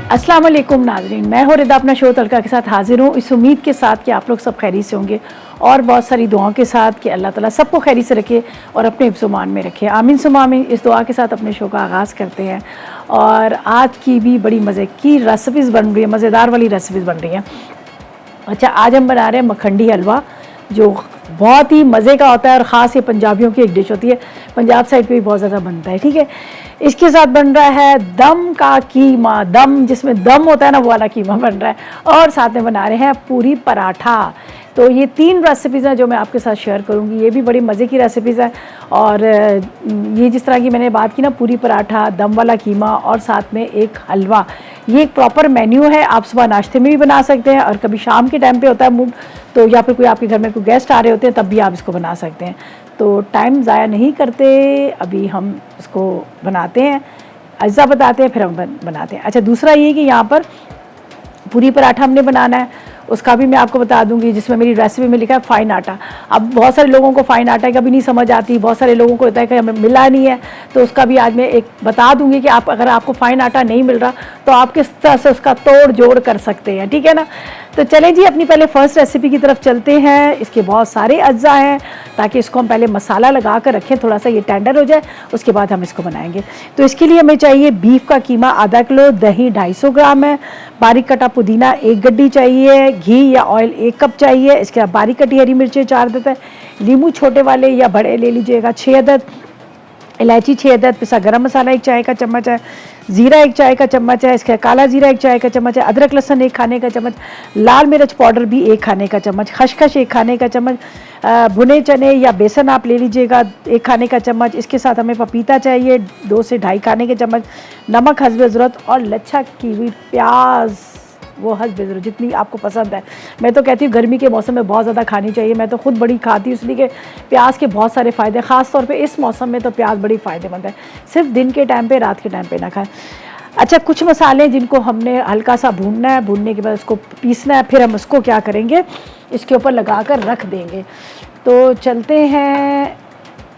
अस्सलाम वालेकुम नाज़रीन, मैं हूँ रिदा अपना शो तलका के साथ हाजिर हूँ इस उम्मीद के साथ कि आप लोग सब खैरी से होंगे और बहुत सारी दुआओं के साथ कि अल्लाह ताला सबको खैरी से रखे और अपने हिफ्ज़-ओ-मान में रखे। आमीन सुम्मा आमीन। इस दुआ के साथ अपने शो का आगाज़ करते हैं और आज की भी बड़ी मज़े की रेसिपीज़ बन रही है, मज़ेदार वाली रेसिपीज़ बन रही हैं। अच्छा, आज हम बना रहे हैं मखंडी हलवा जो बहुत ही मज़े का होता है और ख़ास ये पंजाबियों की एक डिश होती है, पंजाब साइड पे भी बहुत ज़्यादा बनता है। ठीक है, इसके साथ बन रहा है दम का कीमा, दम जिसमें दम होता है ना वो वाला कीमा बन रहा है और साथ में बना रहे हैं पूरी पराठा। तो ये 3 रेसिपीज़ हैं जो मैं आपके साथ शेयर करूँगी, ये भी बड़ी मज़े की रेसिपीज़ हैं। और ये जिस तरह की मैंने बात की ना, पूरी पराठा, दम वाला कीमा और साथ में एक हलवा, ये एक प्रॉपर मेन्यू है। आप सुबह नाश्ते में भी बना सकते हैं और कभी शाम के टाइम पे होता है मूड तो, या फिर कोई आपके घर में कोई गेस्ट आ रहे होते हैं तब भी आप इसको बना सकते हैं। तो टाइम ज़ाया नहीं करते, अभी हम इसको बनाते हैं, अज्जा बताते हैं, फिर हम बनाते हैं। अच्छा, दूसरा ये कि यहाँ पर पूरी पराठा हमने बनाना है, उसका भी मैं आपको बता दूंगी, जिसमें मेरी रेसिपी में लिखा है फ़ाइन आटा। अब बहुत सारे लोगों को फ़ाइन आटा का भी नहीं समझ आती, बहुत सारे लोगों को होता है कि हमें मिला नहीं है, तो उसका भी आज मैं एक बता दूंगी कि आप अगर आपको फ़ाइन आटा नहीं मिल रहा तो आप किस तरह से उसका तोड़ जोड़ कर सकते हैं। ठीक है ना, तो चलें जी अपनी पहले फ़र्स्ट रेसिपी की तरफ चलते हैं। इसके बहुत सारे अज्जा हैं ताकि इसको हम पहले मसाला लगा कर रखें, थोड़ा सा ये टेंडर हो जाए, उसके बाद हम इसको बनाएंगे। तो इसके लिए हमें चाहिए बीफ का कीमा आधा किलो, दही 250 ग्राम है, बारीक कटा पुदीना 1 गड्डी चाहिए, घी या ऑयल 1 कप चाहिए। इसके बाद बारीक कटी हरी मिर्चें 4 अदद है, नींबू छोटे वाले या बड़े ले लीजिएगा 6 अदद, इलायची 6 अदद, पिसा गरम मसाला 1 चाय का चम्मच है, ज़ीरा 1 चाय का चम्मच है, इसके काला ज़ीरा 1 चाय का चम्मच है, अदरक लहसुन 1 खाने का चम्मच, लाल मिर्च पाउडर भी 1 खाने का चम्मच, खसखस 1 खाने का चम्मच, भुने चने या बेसन आप ले लीजिएगा 1 खाने का चम्मच। इसके साथ हमें पपीता चाहिए 2 से 2.5 खाने के चम्मच, नमक हस्बे ज़रूरत और लच्छा की हुई प्याज वो हस्बे ज़रूरत जितनी आपको पसंद है। मैं तो कहती हूँ गर्मी के मौसम में बहुत ज़्यादा खानी चाहिए, मैं तो खुद बड़ी खाती हूँ, इसलिए कि प्याज के बहुत सारे फ़ायदे, ख़ास तौर पे इस मौसम में तो प्याज बड़ी फ़ायदेमंद है, सिर्फ दिन के टाइम पे, रात के टाइम पे ना खाएं। अच्छा, कुछ मसाले जिनको हमने हल्का सा भूनना है, भूनने के बाद उसको पीसना है, फिर हम उसको क्या करेंगे, इसके ऊपर लगा कर रख देंगे। तो चलते हैं,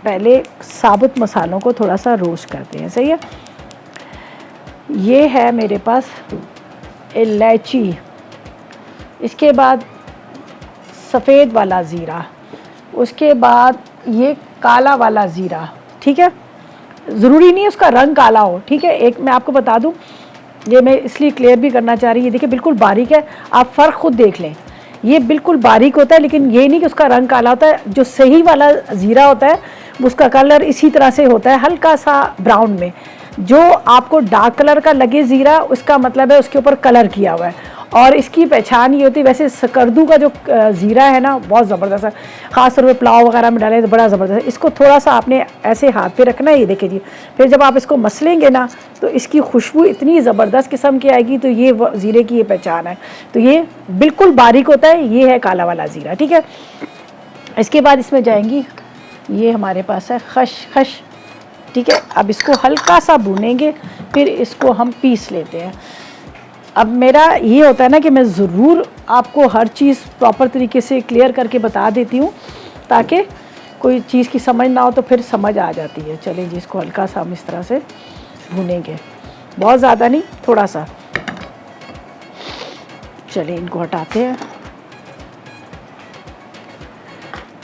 पहले साबुत मसालों को थोड़ा सा रोस्ट करते हैं। सही है, ये है मेरे पास इलायची, इसके बाद सफ़ेद वाला ज़ीरा, उसके बाद ये काला वाला ज़ीरा। ठीक है, ज़रूरी नहीं है उसका रंग काला हो। ठीक है, एक मैं आपको बता दूं, ये मैं इसलिए क्लियर भी करना चाह रही हूँ, देखिए बिल्कुल बारीक है, आप फ़र्क खुद देख लें, ये बिल्कुल बारीक होता है, लेकिन ये नहीं कि उसका रंग काला होता है। जो सही वाला ज़ीरा होता है उसका कलर इसी तरह से होता है, हल्का सा ब्राउन में। जो आपको डार्क कलर का लगे ज़ीरा, उसका मतलब है उसके ऊपर कलर किया हुआ है, और इसकी पहचान ये होती है। वैसे सकरदू का जो ज़ीरा है ना, बहुत ज़बरदस्त है, ख़ास तौर पर पुलाव वगैरह में डालें तो बड़ा ज़बरदस्त है। इसको थोड़ा सा आपने ऐसे हाथ पे रखना है, ये देखिए जी, फिर जब आप इसको मसलेंगे ना तो इसकी खुशबू इतनी ज़बरदस्त किस्म की आएगी, तो ये ज़ीरे की ये पहचान है। तो ये बिल्कुल बारीक होता है, ये है काला वाला ज़ीरा। ठीक है, इसके बाद इसमें जाएंगी, ये हमारे पास है खसखस। ठीक है, अब इसको हल्का सा भूनेंगे, फिर इसको हम पीस लेते हैं। अब मेरा ये होता है ना कि मैं ज़रूर आपको हर चीज़ प्रॉपर तरीके से क्लियर करके बता देती हूँ, ताकि कोई चीज़ की समझ ना हो तो फिर समझ आ जाती है। चलिए जी, इसको हल्का सा हम इस तरह से भूनेंगे, बहुत ज़्यादा नहीं, थोड़ा सा। चलिए इनको हटाते हैं।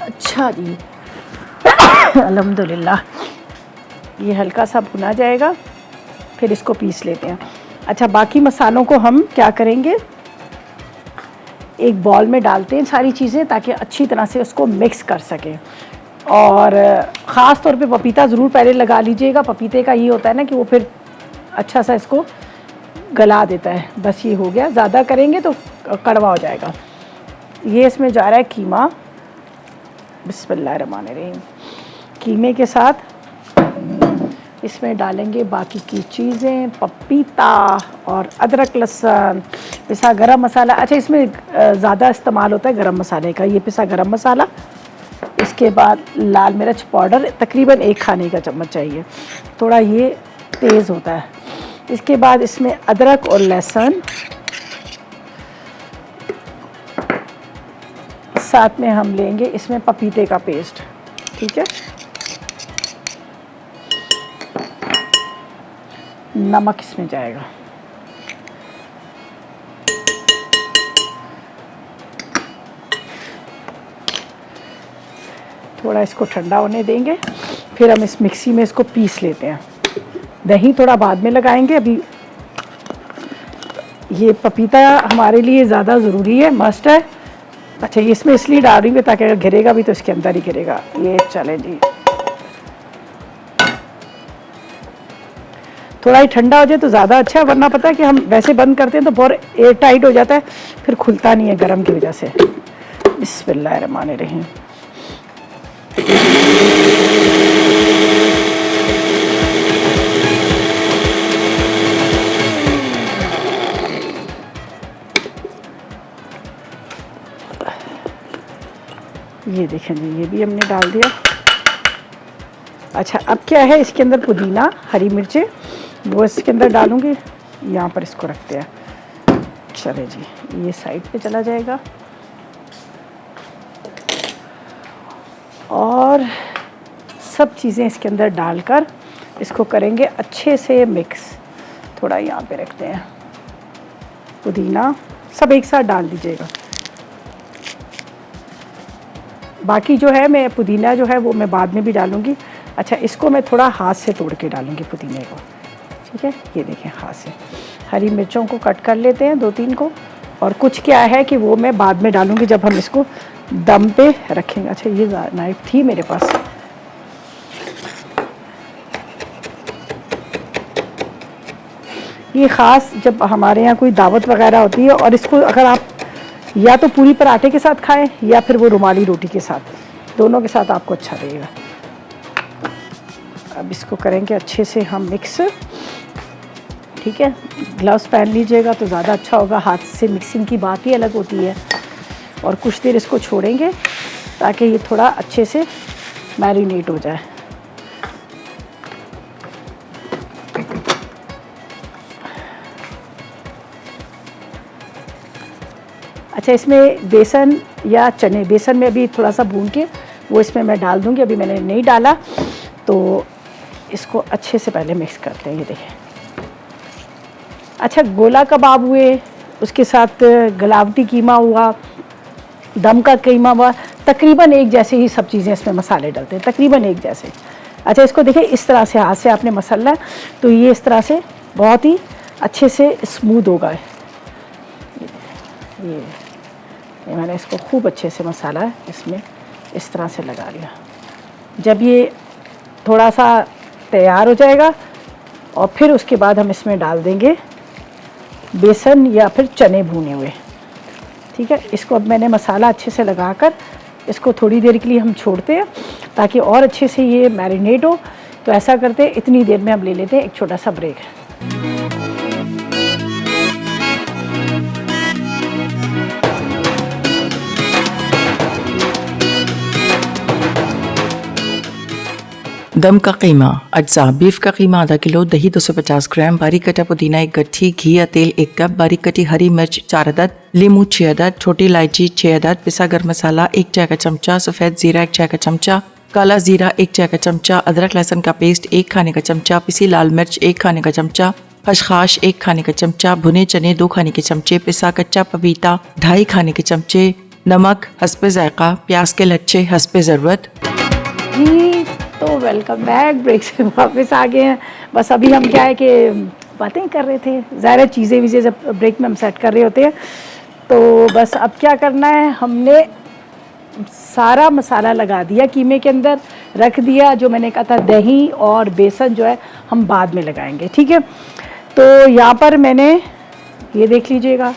अच्छा जी, अल्हम्दुलिल्लाह, ये हल्का सा भुना जाएगा, फिर इसको पीस लेते हैं। अच्छा, बाकी मसालों को हम क्या करेंगे, एक बॉल में डालते हैं सारी चीज़ें, ताकि अच्छी तरह से उसको मिक्स कर सकें। और ख़ास तौर पे पपीता ज़रूर पहले लगा लीजिएगा, पपीते का ये होता है ना कि वो फिर अच्छा सा इसको गला देता है। बस ये हो गया, ज़्यादा करेंगे तो कड़वा हो जाएगा। ये इसमें जा रहा है कीमा, बिस्मिल्लाहिर्रहमानिर्रहीम। कीमे के साथ इसमें डालेंगे बाकी की चीज़ें, पपीता और अदरक लहसुन, पिसा गरम मसाला। अच्छा, इसमें ज़्यादा इस्तेमाल होता है गरम मसाले का, ये पिसा गरम मसाला। इसके बाद लाल मिर्च पाउडर तकरीबन 1 खाने का चम्मच चाहिए, थोड़ा ये तेज़ होता है। इसके बाद इसमें अदरक और लहसुन, साथ में हम लेंगे इसमें पपीते का पेस्ट। ठीक है, नमक इसमें जाएगा, थोड़ा इसको ठंडा होने देंगे, फिर हम इस मिक्सी में इसको पीस लेते हैं। दही थोड़ा बाद में लगाएंगे, अभी ये पपीता हमारे लिए ज़्यादा ज़रूरी है, मस्ट है। अच्छा, ये इसमें इसलिए डाल रही हूँ ताकि अगर गिरेगा भी तो इसके अंदर ही गिरेगा। ये चले जी, थोड़ा ही ठंडा हो जाए तो ज़्यादा अच्छा है, वरना पता है कि हम वैसे बंद करते हैं तो बहुत एयर टाइट हो जाता है, फिर खुलता नहीं है गर्म की वजह से। बिस्मिल्लाहिर्रहमानिर्रहीम। ये देखें जी, ये भी हमने डाल दिया। अच्छा, अब क्या है, इसके अंदर पुदीना, हरी मिर्चें, वो इसके अंदर डालूंगी। यहाँ पर इसको रखते हैं। चले जी, ये साइड पे चला जाएगा। और सब चीज़ें इसके अंदर डालकर इसको करेंगे अच्छे से मिक्स। थोड़ा यहाँ पे रखते हैं, पुदीना सब एक साथ डाल दीजिएगा। बाकी जो है मैं पुदीना जो है वो मैं बाद में भी डालूँगी। अच्छा, इसको मैं थोड़ा हाथ से तोड़ के डालूँगी पुदीने को, ठीक है। ये देखें, हाथ से हरी मिर्चों को कट कर लेते हैं 2-3 को, और कुछ क्या है कि वो मैं बाद में डालूँगी जब हम इसको दम पे रखेंगे। अच्छा, ये नाइफ थी मेरे पास। ये ख़ास जब हमारे यहाँ कोई दावत वगैरह होती है, और इसको अगर आप या तो पूरी पराठे के साथ खाएं या फिर वो रुमाली रोटी के साथ, दोनों के साथ आपको अच्छा लगेगा। अब इसको करेंगे अच्छे से हम मिक्स, ठीक है। ग्लव्स पहन लीजिएगा तो ज़्यादा अच्छा होगा, हाथ से मिक्सिंग की बात ही अलग होती है। और कुछ देर इसको छोड़ेंगे ताकि ये थोड़ा अच्छे से मैरिनेट हो जाए। अच्छा, इसमें बेसन या चने, बेसन में अभी थोड़ा सा भून के वो इसमें मैं डाल दूँगी, अभी मैंने नहीं डाला। तो इसको अच्छे से पहले मिक्स करते हैं। ये देखें। अच्छा, गोला कबाब हुए, उसके साथ गलावटी कीमा हुआ, दम का कीमा हुआ, तकरीबन एक जैसे ही सब चीज़ें इसमें मसाले डलते हैं, तकरीबन एक जैसे। अच्छा, इसको देखिए, इस तरह से हाथ से आपने मसलना है तो ये इस तरह से बहुत ही अच्छे से स्मूथ होगा। ये मैंने इसको खूब अच्छे से मसाला इसमें इस तरह से लगा लिया। जब ये थोड़ा सा तैयार हो जाएगा और फिर उसके बाद हम इसमें डाल देंगे बेसन या फिर चने भुने हुए, ठीक है। इसको अब मैंने मसाला अच्छे से लगाकर इसको थोड़ी देर के लिए हम छोड़ते हैं ताकि और अच्छे से ये मैरिनेट हो। तो ऐसा करते, इतनी देर में हम ले लेते हैं एक छोटा सा ब्रेक। दम का कीमा अज्जा। बीफ का कीमा आधा किलो, दही 250 ग्राम, बारीक कटा पुदीना 1 गट्ठी, घी या तेल 1 कप, बारीक कटी हरी मिर्च 4 अदद, लीमू 6 अदद, छोटी इलायची 6 अदद, पिसा गर्म मसाला 1 चाय का चमचा, सफ़ेद ज़ीरा 1 चाय का चमचा, काला ज़ीरा 1 चाय का चमचा, अदरक लहसुन का पेस्ट 1 खाने का चमचा, पिसी लाल मिर्च 1 खाने का चमचा, खसखस 1 खाने का चमचा, भुने चने 2 खाने के चमचे, पिसा कच्चा पपीता 2.5 खाने के चमचे, नमक हस्बे जायका, प्याज के लच्छे हस्बे ज़रूरत। तो वेलकम बैक, ब्रेक से वापस आ गए हैं। बस अभी हम क्या है कि बातें कर रहे थे, ज़ाहिर चीज़ें वीज़ें जब ब्रेक में हम सेट कर रहे होते हैं। तो बस अब क्या करना है, हमने सारा मसाला लगा दिया कीमे के अंदर, रख दिया। जो मैंने कहा था दही और बेसन जो है हम बाद में लगाएंगे, ठीक है। तो यहाँ पर मैंने ये देख लीजिएगा,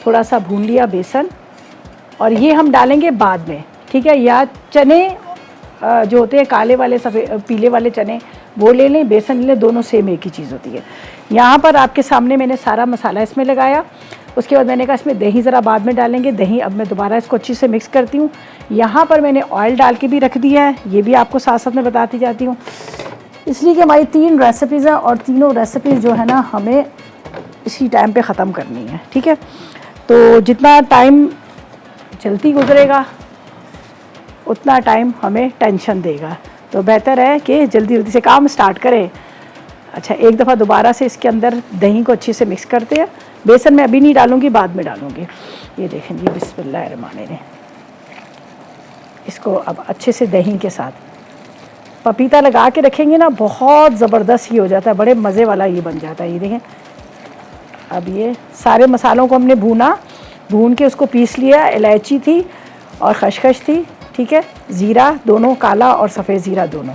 थोड़ा सा भून लिया बेसन, और ये हम डालेंगे बाद में, ठीक है। या चने जो होते हैं काले वाले, सफ़ेद पीले वाले चने, वो ले लें, बेसन ले लें, दोनों सेम एक ही चीज़ होती है। यहाँ पर आपके सामने मैंने सारा मसाला इसमें लगाया। उसके बाद मैंने कहा इसमें दही ज़रा बाद में डालेंगे। दही अब मैं दोबारा इसको अच्छी से मिक्स करती हूँ। यहाँ पर मैंने ऑयल डाल के भी रख दिया है, ये भी आपको साथ साथ में बताती जाती हूँ, इसलिए कि हमारी 3 रेसिपीज़ हैं और तीनों रेसिपीज़ जो है ना हमें इसी टाइम पे ख़त्म करनी है, ठीक है। तो जितना टाइम जल्दी गुजरेगा उतना टाइम हमें टेंशन देगा, तो बेहतर है कि जल्दी जल्दी से काम स्टार्ट करें। अच्छा, एक दफ़ा दोबारा से इसके अंदर दही को अच्छे से मिक्स करते हैं। बेसन मैं अभी नहीं डालूँगी, बाद में डालूँगी। ये देखें जी, बिस्मिल्लाहिर्रहमानिर्रहीम। इसको अब अच्छे से दही के साथ पपीता लगा के रखेंगे ना, बहुत ज़बरदस्त ही हो जाता है, बड़े मज़े वाला ये बन जाता है। ये देखें, अब ये सारे मसालों को हमने भून के उसको पीस लिया। इलायची थी और खसखस थी, ठीक है, ज़ीरा दोनों, काला और सफ़ेद ज़ीरा दोनों,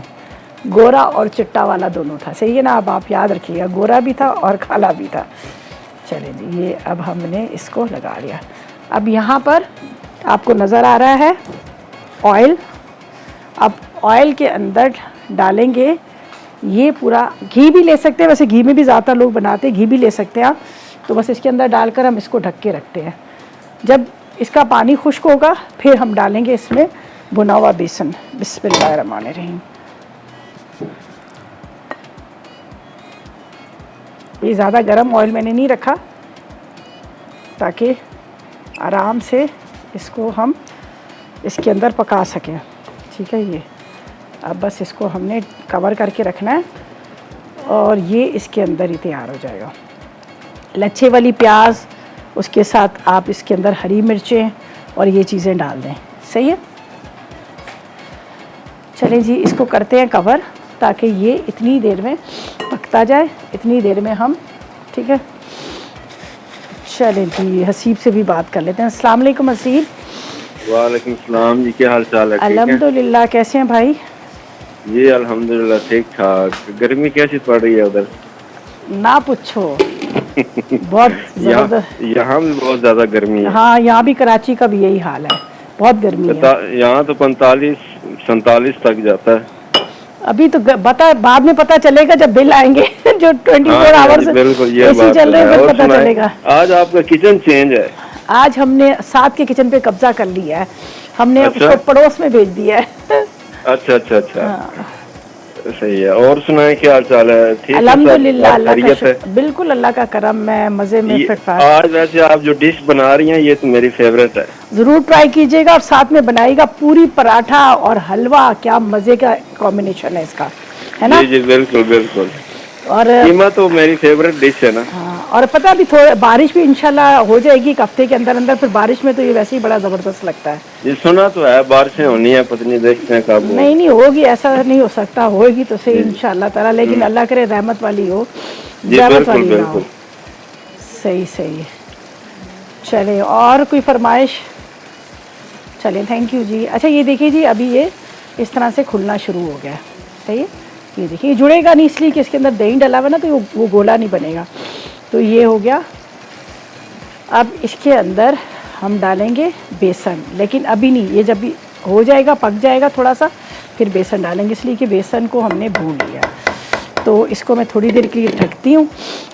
गोरा और चिट्टा वाला दोनों था, सही है ना। अब आप याद रखिएगा, गोरा भी था और काला भी था। चलें जी, ये अब हमने इसको लगा लिया। अब यहाँ पर आपको नज़र आ रहा है ऑयल। अब ऑयल के अंदर डालेंगे ये पूरा, घी भी ले सकते हैं, वैसे घी में भी ज़्यादा लोग बनाते हैं, घी भी ले सकते हैं आप। तो बस इसके अंदर डालकर हम इसको ढक के रखते हैं। जब इसका पानी खुश्क होगा फिर हम डालेंगे इसमें भुना हुआ बेसन। बिस्मिल्लाहिर्रहमानिर्रहीम। ये ज़्यादा गर्म ऑयल मैंने नहीं रखा ताकि आराम से इसको हम इसके अंदर पका सकें, ठीक है। ये अब बस इसको हमने कवर करके रखना है और ये इसके अंदर ही तैयार हो जाएगा। लच्छे वाली प्याज, उसके साथ आप इसके अंदर हरी मिर्चें और ये चीज़ें डाल दें, सही है। चलें जी, इसको करते हैं कवर ताकि ये इतनी देर में पकता जाए, इतनी देर में हम, ठीक है। चलें जी, हसीब से भी बात कर लेते हैं। अस्सलाम वालेकुम हसीब। वालेकुम सलाम जी, क्या हाल चाल है? अल्हम्दुलिल्लाह, कैसे हैं भाई? जी अल्हम्दुलिल्लाह ठीक ठाक। गर्मी कैसी पड़ रही है उधर? ना पूछो, बहुत ज़बरदस्त। यहाँ भी बहुत ज्यादा गर्मी है। हाँ, यहाँ भी कराची का भी यही हाल है, बहुत गर्मी है। यहाँ तो 45-47 तक जाता है। अभी तो बाद में पता चलेगा जब बिल आएंगे जो 24 आवर्स एसी चल रहे हैं, फिर पता चलेगा। आज आपका किचन चेंज है? आज हमने साथ के किचन पे कब्जा कर लिया है, हमने अच्छा? उसको पड़ोस में भेज दिया है। अच्छा अच्छा अच्छा, हाँ। सही है। और सुनाए, क्या हाल चाल है? ठीक है, अल्हम्दुलिल्लाह, अल्लाह का खैरियत है? बिल्कुल अल्लाह का करम, मैं मजे में फिटफाट। आज वैसे आप जो डिश बना रही हैं ये तो मेरी फेवरेट है। जरूर ट्राई कीजिएगा और साथ में बनाइएगा पूरी पराठा और हलवा, क्या मजे का कॉम्बिनेशन है इसका, है ना। जी जी बिल्कुल बिल्कुल। और कीमा तो मेरी फेवरेट डिश है ना। हाँ, और पता है अभी थोड़ा बारिश भी इंशाल्लाह हो जाएगी एक हफ्ते के अंदर अंदर, फिर बारिश में तो ये वैसे ही बड़ा जबरदस्त लगता है। ये सुना तो है बारिशें होनी है, पता नहीं, देखते हैं कब। नहीं होगी, ऐसा नहीं हो सकता, होगी तो सही इंशाल्लाह ताला, लेकिन अल्लाह करे रहमत वाली हो, रहमत वाली ना हो। सही सही। चले, और कोई फरमाइश? चलें, थैंक यू जी। अच्छा ये देखिए जी, अभी ये इस तरह से खुलना शुरू हो गया है, सही है। ये देखिए, जुड़ेगा नहीं इसलिए कि इसके अंदर दही डला हुआ ना, तो वो गोला नहीं बनेगा। तो ये हो गया। अब इसके अंदर हम डालेंगे बेसन, लेकिन अभी नहीं, ये जब भी हो जाएगा, पक जाएगा थोड़ा सा, फिर बेसन डालेंगे, इसलिए कि बेसन को हमने भून लिया। तो इसको मैं थोड़ी देर के लिए ढकती हूँ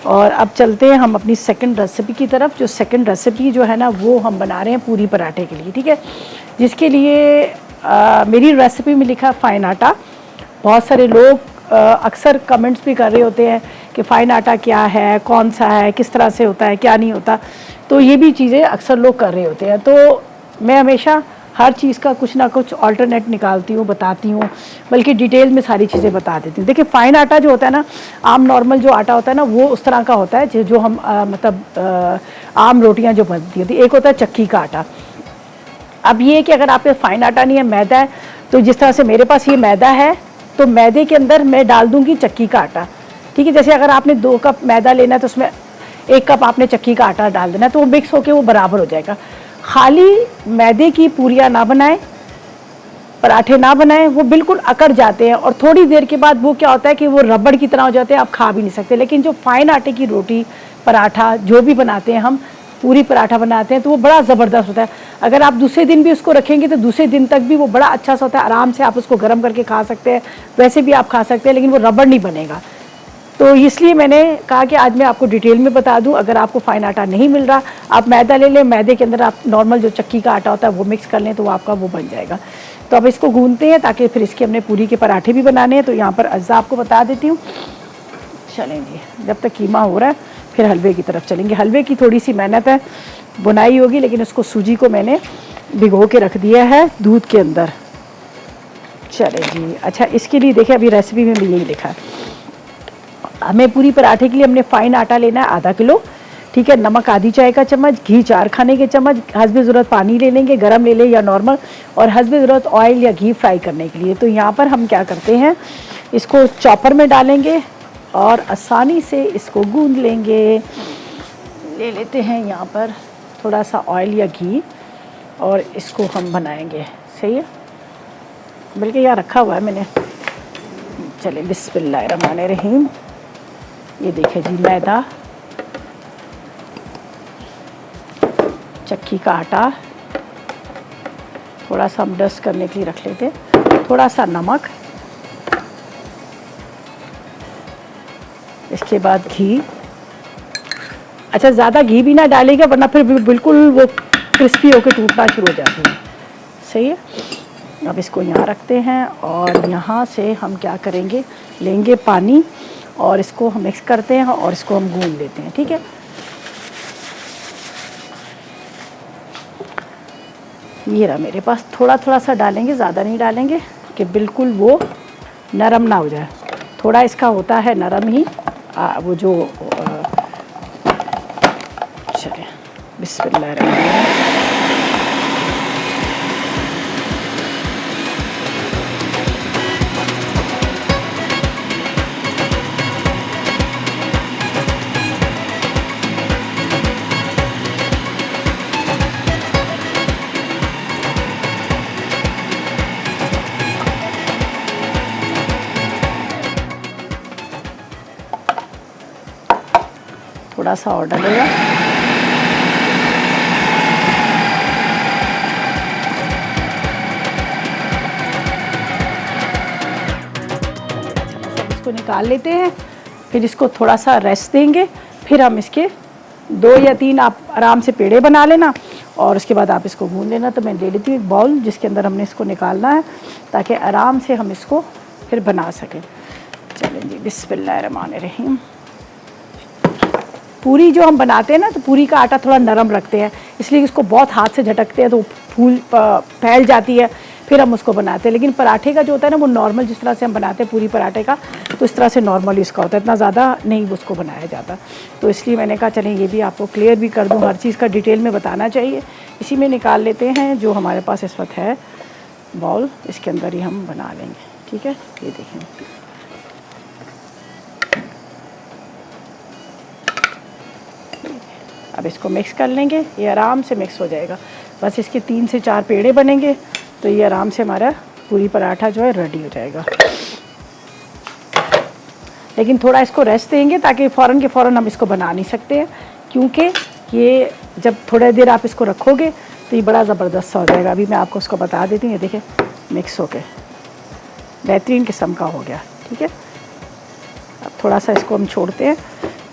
और अब चलते हैं हम अपनी सेकंड रेसिपी की तरफ। जो सेकंड रेसिपी जो है ना, वो हम बना रहे हैं पूरी पराठे के लिए, ठीक है। जिसके लिए मेरी रेसिपी में लिखा फ़ाइन आटा। बहुत सारे लोग अक्सर कमेंट्स भी कर रहे होते हैं कि फ़ाइन आटा क्या है, कौन सा है, किस तरह से होता है, क्या नहीं होता। तो ये भी चीज़ें अक्सर लोग कर रहे होते हैं, तो मैं हमेशा हर चीज़ का कुछ ना कुछ अल्टरनेट निकालती हूँ, बताती हूँ, बल्कि डिटेल में सारी चीज़ें बता देती हूँ। देखिए, फ़ाइन आटा जो होता है ना, आम नॉर्मल जो आटा होता है ना, वो उस तरह का होता है जो हम मतलब आम रोटियाँ जो बनती होती है। एक होता है चक्की का आटा। अब ये कि अगर आपके फ़ाइन आटा नहीं है, मैदा है, तो जिस तरह से मेरे पास ये मैदा है, तो मैदे के अंदर मैं डाल दूँगी चक्की का आटा, ठीक है। जैसे अगर आपने 2 कप मैदा लेना है तो उसमें 1 कप आपने चक्की का आटा डाल देना है, तो वो मिक्स होकर वो बराबर हो जाएगा। खाली मैदे की पूरियाँ ना बनाएं, पराठे ना बनाएं, वो बिल्कुल अकड़ जाते हैं और थोड़ी देर के बाद वो क्या होता है कि वो रबड़ की तरह हो जाते हैं, आप खा भी नहीं सकते। लेकिन जो फ़ाइन आटे की रोटी, पराठा जो भी बनाते हैं हम, पूरी पराठा बनाते हैं, तो वो बड़ा ज़बरदस्त होता है। अगर आप दूसरे दिन भी उसको रखेंगे तो दूसरे दिन तक भी वो बड़ा अच्छा सा होता है, आराम से आप उसको गर्म करके खा सकते हैं, वैसे भी आप खा सकते हैं, लेकिन वो रबड़ नहीं बनेगा। तो इसलिए मैंने कहा कि आज मैं आपको डिटेल में बता दूं। अगर आपको फ़ाइन आटा नहीं मिल रहा, आप मैदा ले लें, मैदे के अंदर आप नॉर्मल जो चक्की का आटा होता है वो मिक्स कर लें, तो वो आपका वो बन जाएगा। तो अब इसको गूंथते हैं ताकि फिर इसके हमने पूरी के पराठे भी बनाने हैं। तो यहाँ पर अज्जा आपको बता देती हूँ। चलें जी, जब तक कीमा हो रहा है फिर हलवे की तरफ चलेंगे। हलवे की थोड़ी सी मेहनत है, बुनाई होगी, लेकिन उसको सूजी को मैंने भिगो के रख दिया है दूध के अंदर। चलें जी, अच्छा इसके लिए देखिए, अभी रेसिपी में भी यही लिखा है, हमें पूरी पराठे के लिए हमने फ़ाइन आटा लेना है आधा किलो, ठीक ठीक है। नमक आधी चाय का चम्मच, घी 4 खाने के चम्मच, हस्बे ज़रूरत पानी ले लेंगे, गरम ले लें या नॉर्मल, और हस्बे ज़रूरत ऑयल या घी फ्राई करने के लिए। तो यहाँ पर हम क्या करते हैं, इसको चॉपर में डालेंगे और आसानी से इसको गूंद लेंगे। ले लेते हैं यहाँ पर थोड़ा सा ऑयल या घी और इसको हम बनाएंगे। सही है, बल्कि यहाँ रखा हुआ है मैंने। चले बिस्मिल्लाहिर्रहमानिर्रहीम। ये देखिए जी, मैदा, चक्की का आटा, थोड़ा सा हम डस्ट करने के लिए रख लेते हैं, थोड़ा सा नमक, इसके बाद घी। अच्छा, ज़्यादा घी भी ना डालेगा वरना फिर बिल्कुल वो क्रिस्पी होकर टूटना शुरू हो जाती है। सही है। अब इसको यहाँ रखते हैं और यहाँ से हम क्या करेंगे, लेंगे पानी और इसको हम मिक्स करते हैं और इसको हम गूंद लेते हैं। ठीक है। ये रहा मेरे पास, थोड़ा थोड़ा सा डालेंगे, ज़्यादा नहीं डालेंगे कि बिल्कुल वो नरम ना हो जाए। थोड़ा इसका होता है नरम ही वो जो चले बिस्मिल्लाहिर्रहमानिर्रहीम। थोड़ा सा और डालेगा। इसको निकाल लेते हैं, फिर इसको थोड़ा सा रेस्ट देंगे, फिर हम इसके 2 या 3 आप आराम से पेड़े बना लेना और उसके बाद आप इसको गूंद लेना। तो मैं ले लेती हूँ एक बाउल जिसके अंदर हमने इसको निकालना है ताकि आराम से हम इसको फिर बना सकें। चलें जी, बिस्मिल्लाहिर्रहमानिर्रहीम। पूरी जो हम बनाते हैं ना, तो पूरी का आटा थोड़ा नरम रखते हैं, इसलिए इसको बहुत हाथ से झटकते हैं तो फूल फैल जाती है, फिर हम उसको बनाते हैं। लेकिन पराठे का जो होता है ना, वो नॉर्मल जिस तरह से हम बनाते हैं पूरी पराठे का, तो इस तरह से नॉर्मली इसका होता है, इतना ज़्यादा नहीं उसको बनाया जाता। तो इसलिए मैंने कहा चलें ये भी आपको क्लियर भी कर दूँ, हर चीज़ का डिटेल में बताना चाहिए। इसी में निकाल लेते हैं जो हमारे पास इस वक्त है बाउल, इसके अंदर ही हम बना लेंगे। ठीक है, ये देखें। अब इसको मिक्स कर लेंगे, ये आराम से मिक्स हो जाएगा। बस इसके 3 से 4 पेड़े बनेंगे तो ये आराम से हमारा पूरी पराठा जो है रेडी हो जाएगा। लेकिन थोड़ा इसको रेस्ट देंगे ताकि फ़ौरन के फ़ौरन हम इसको बना नहीं सकते हैं, क्योंकि ये जब थोड़ी देर आप इसको रखोगे तो ये बड़ा ज़बरदस्त सा हो जाएगा। अभी मैं आपको उसको बता देती हूँ। ये देखें, मिक्स हो के बेहतरीन किस्म का हो गया। ठीक है, अब थोड़ा सा इसको हम छोड़ते हैं,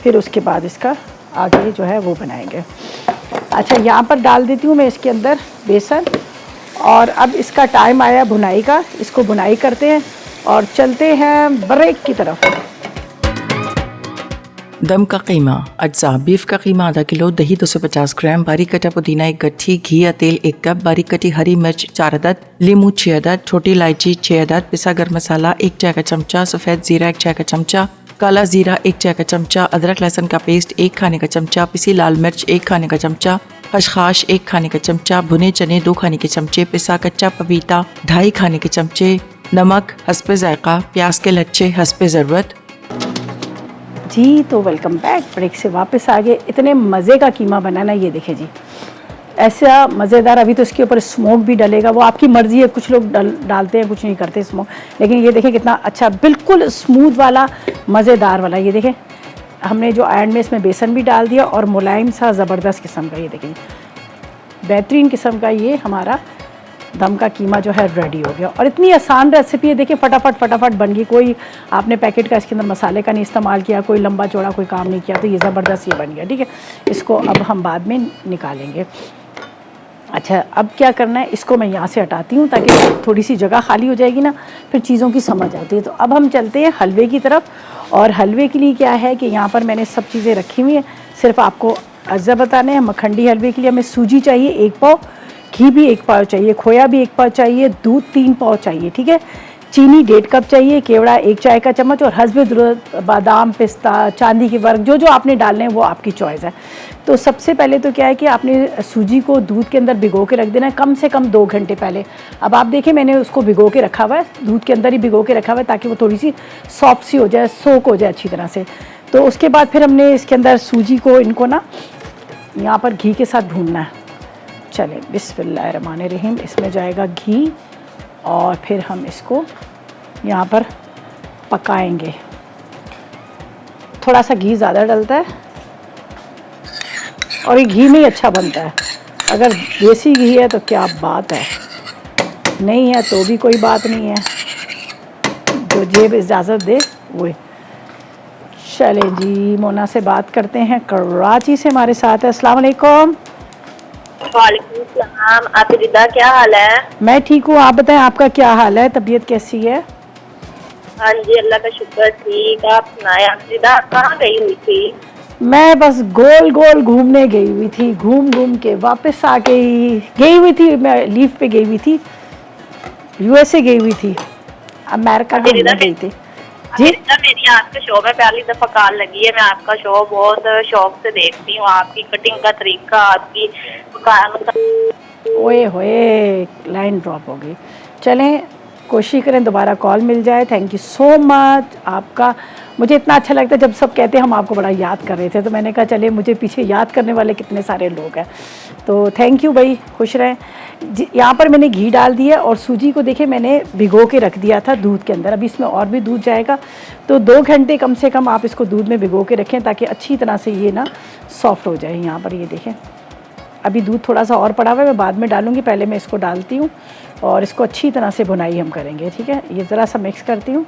फिर उसके बाद इसका आगे जो है वो बनाएंगे। अच्छा, यहाँ पर डाल देती हूँ मैं इसके अंदर बेसन, और अब इसका टाइम आया भुनाई का। इसको भुनाई करते हैं और चलते हैं ब्रेक की तरफ। दम का कीमा अज्जा बीफ का कीमा आधा किलो, दही 250 ग्राम, बारीक कटा पुदीना 1 गट्ठी, घी या तेल 1 कप, बारीक कटी हरी मिर्च 4 अदद, लीमू 6 अदद, छोटी इलायची 6 अदद, पिसा गर्म मसाला 1 चाय का चमचा, सफ़ेद ज़ीरा 1 चाय का चमचा, काला ज़ीरा 1 चाय का चमचा, अदरक लहसुन का पेस्ट 1 खाने का चमचा, पिसी लाल मिर्च 1 खाने का चमचा, खसखस 1 खाने का चमचा, भुने चने 2 खाने के चमचे, पिसा कच्चा पपीता 2.5 खाने के चमचे, नमक हस्बे जायका, प्याज के लच्छे हस्बे ज़रूरत। जी तो वेलकम बैक, ब्रेक से वापस आ गए। इतने मज़े का कीमा बनाना, ये देखें जी, ऐसा मज़ेदार। अभी तो इसके ऊपर स्मोक भी डलेगा, वो आपकी मर्ज़ी है, कुछ लोग डालते हैं, कुछ नहीं करते स्मोक। लेकिन ये देखें कितना अच्छा, बिल्कुल स्मूथ वाला, मज़ेदार वाला। ये देखें, हमने जो एंड में इसमें बेसन भी डाल दिया और मुलायम सा ज़बरदस्त किस्म का, ये देखें बेहतरीन किस्म का ये हमारा दम का कीमा जो है रेडी हो गया। और इतनी आसान रेसिपी है, देखिए फटाफट बन गई। कोई आपने पैकेट का इसके अंदर मसाले का नहीं इस्तेमाल किया, कोई लंबा चौड़ा कोई काम नहीं किया, तो ये ज़बरदस्त ये बन गया। ठीक है, इसको अब हम बाद में निकालेंगे। अच्छा, अब क्या करना है, इसको मैं यहाँ से हटाती हूँ ताकि थोड़ी सी जगह खाली हो जाएगी ना, फिर चीज़ों की समझ आती है। तो अब हम चलते हैं हलवे की तरफ। और हलवे के लिए क्या है कि यहाँ पर मैंने सब चीज़ें रखी हुई हैं, सिर्फ आपको अज्जा बताने हैं। मखंडी हलवे के लिए हमें सूजी चाहिए 1 पाव, घी भी 1 पाव चाहिए, खोया भी 1 पाव चाहिए, दूध 3 पाव चाहिए। ठीक है, चीनी 1.5 कप चाहिए, केवड़ा 1 चाय का चम्मच, और हस्बे ज़रूरत बादाम, पिस्ता, चांदी के वर्क, जो जो आपने डालने हैं वो आपकी चॉइस है। तो सबसे पहले तो क्या है कि आपने सूजी को दूध के अंदर भिगो के रख देना है कम से कम 2 घंटे पहले। अब आप देखें मैंने उसको भिगो के रखा हुआ है, दूध के अंदर ही भिगो के रखा हुआ है ताकि वो थोड़ी सी सॉफ्ट सी हो जाए, सोक हो जाए अच्छी तरह से। तो उसके बाद फिर हमने इसके अंदर सूजी को इनको ना यहाँ पर घी के साथ भूनना है। चलें बिस्मिल्लाहिर्रहमानिर्रहीम, इसमें जाएगा घी और फिर हम इसको यहाँ पर पकाएंगे। थोड़ा सा घी ज़्यादा डलता है और ये घी में ही अच्छा बनता है। अगर देसी घी है तो क्या बात है, नहीं है तो भी कोई बात नहीं है, जो जेब इजाज़त दे वो। चलें जी, मोना से बात करते हैं, कराची से हमारे साथ है। अस्सलाम वालेकुम। वालेकुम सलाम। आप रिदा, क्या हाल है? मैं ठीक हूँ, आप बताएं आपका क्या हाल है, तबीयत कैसी है? हाँ जी, अल्लाह का शुक्र, ठीक। आप सुनाए, आप रिदा कहाँ गई हुई थी? मैं बस गोल गोल घूमने गई हुई थी, घूम घूम के वापस आ गई हुई थी। मैं लीव पे गई हुई थी, यूएसए गई हुई थी, अमेरिका घूमने गई थी जी। रिदा, मेरी आपके शो में पहली दफा कॉल लगी है। मैं आपका शो बहुत शौक से देखती हूँ, आपकी कटिंग का तरीका, आपकी ओए होए, लाइन ड्रॉप हो गई। चलें कोशिश करें दोबारा कॉल मिल जाए। थैंक यू सो मच आपका। मुझे इतना अच्छा लगता है जब सब कहते हैं हम आपको बड़ा याद कर रहे थे, तो मैंने कहा चले मुझे पीछे याद करने वाले कितने सारे लोग हैं, तो थैंक यू भाई, खुश रहें। यहाँ पर मैंने घी डाल दिया और सूजी को देखे मैंने भिगो के रख दिया था दूध के अंदर। अभी इसमें और भी दूध जाएगा, तो 2 घंटे कम से कम आप इसको दूध में भिगो के रखें ताकि अच्छी तरह से ये ना सॉफ्ट हो जाए। यहाँ पर ये देखें अभी दूध थोड़ा सा और पड़ा हुआ है, मैं बाद में डालूँगी, पहले मैं इसको डालती हूँ और इसको अच्छी तरह से भुनाई हम करेंगे। ठीक है, ये ज़रा सा मिक्स करती हूँ,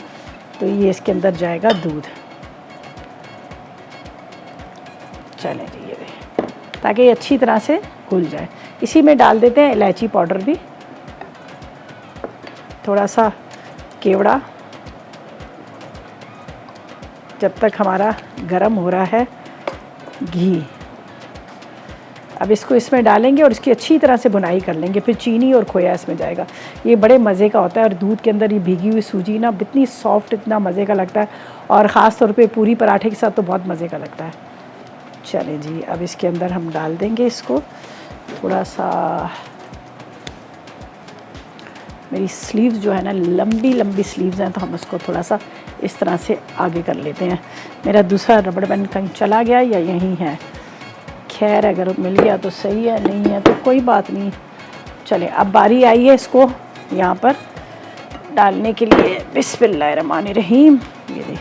तो ये इसके अंदर जाएगा दूध। चलें जी, ये देखें ताकि ये अच्छी तरह से घुल जाए। इसी में डाल देते हैं इलायची पाउडर भी, थोड़ा सा केवड़ा, जब तक हमारा गरम हो रहा है घी। अब इसको इसमें डालेंगे और इसकी अच्छी तरह से भुनाई कर लेंगे, फिर चीनी और खोया इसमें जाएगा। ये बड़े मज़े का होता है और दूध के अंदर ये भीगी हुई सूजी ना इतनी सॉफ्ट, इतना मज़े का लगता है, और ख़ास तौर पे पूरी पराठे के साथ तो बहुत मज़े का लगता है। चलें जी, अब इसके अंदर हम डाल देंगे इसको थोड़ा सा। मेरी स्लीव्स जो है ना लंबी लंबी स्लीव्स हैं, तो हम उसको थोड़ा सा इस तरह से आगे कर लेते हैं। मेरा दूसरा रबड़ बैंड कहीं चला गया या यहीं है, खैर अगर मिल गया तो सही है, नहीं है तो कोई बात नहीं। चलें अब बारी आई है इसको यहाँ पर डालने के लिए। बिस्मिल्लाहिर्रहमानिर्रहीम, ये देख